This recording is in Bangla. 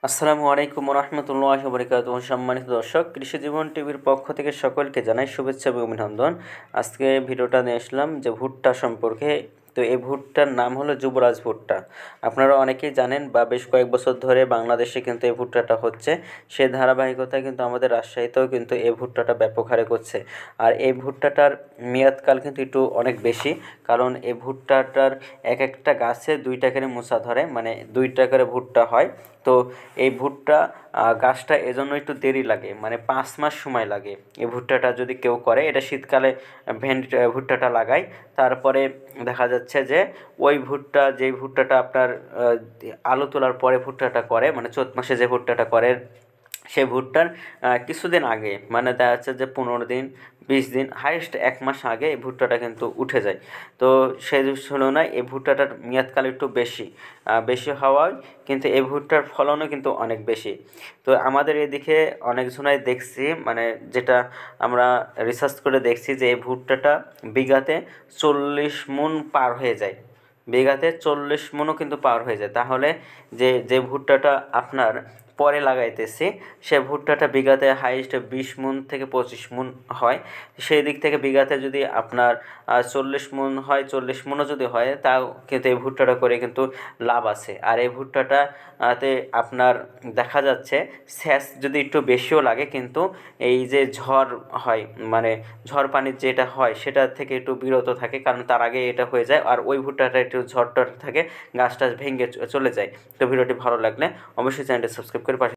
আসসালামু আলাইকুম রহমতুল্লাহি ওয়া বারাকাতুহু। সম্মানিত দর্শক, কৃষি জীবন টিভির পক্ষ থেকে সকলকে জানাই শুভেচ্ছা এবং অভিনন্দন। আজকে ভিডিওটা নিয়ে আসলাম যে ভুট্টা সম্পর্কে। তো এই ভুট্টার নাম হলো যুবরাজ ভুট্টা। আপনারা অনেকেই জানেন বা বেশ কয়েক বছর ধরে বাংলাদেশে কিন্তু এই ভুট্টাটা হচ্ছে। সেই ধারাবাহিকতায় কিন্তু আমাদের রাজশাহীতেও কিন্তু এই ভুট্টাটা ব্যাপক হারে করছে। আর এই ভুট্টাটার মেয়াদকাল কিন্তু একটু অনেক বেশি, কারণ এই ভুট্টাটার এক একটা গাছে 2টা করে মোচা ধরে, মানে 2টা করে ভুট্টা হয়। তো এই ভুট্টা গাছটা এজন্য একটু দেরি লাগে, মানে 5 মাস সময় লাগে। এই ভুট্টাটা যদি কেউ করে, এটা শীতকালে ভুট্টাটা লাগায়। তারপরে দেখা যাচ্ছে যে ওই ভুট্টা, যেই ভুট্টাটা আপনার আলু তোলার পরে ভুট্টাটা করে, মানে চৈত মাসে যে ভুট্টাটা করে, সেই ভুট্টার কিছুদিন আগে, মানে দেখা যাচ্ছে যে 15 দিন 20 দিন, হাইয়েস্ট 1 মাস আগে এই ভুট্টাটা কিন্তু উঠে যায়। তো সেই তুলনায় এই ভুট্টাটার মেয়াদকাল একটু বেশি, বেশি হওয়ায় কিন্তু এই ভুট্টার ফলনও কিন্তু অনেক বেশি। তো আমাদের এদিকে অনেকজনাই দেখছি, মানে যেটা আমরা রিসার্চ করে দেখছি, যে এই ভুট্টাটা বিঘাতে 40 মণ পার হয়ে যায়। বিঘাতে 40 মণও কিন্তু পার হয়ে যায়। তাহলে যে যে ভুট্টাটা আপনার পরে লাগাইতেছি, সে ভুট্টাটা বিঘাতে হাইয়েস্ট 20 মণ থেকে 25 মণ হয়। সেই দিক থেকে বিঘাতে যদি আপনার 40 মণ হয়, 40 মণও যদি হয়, তাও কিন্তু এই ভুট্টাটা করে কিন্তু লাভ আছে। আর এই ভুট্টাটা তে আপনার দেখা যাচ্ছে সেচ যদি একটু বেশিও লাগে, কিন্তু এই যে ঝড় হয়, মানে ঝড় পানির যেটা হয় সেটা থেকে একটু বিরত থাকে, কারণ তার আগে এটা হয়ে যায়। আর ওই ভুট্টাটা একটু ঝড় টড় থাকে, গাছ টাছ ভেঙে চলে যায়। তো ভিডিওটি ভালো লাগলে অবশ্যই চ্যানেলটি সাবস্ক্রাইব করে পাশে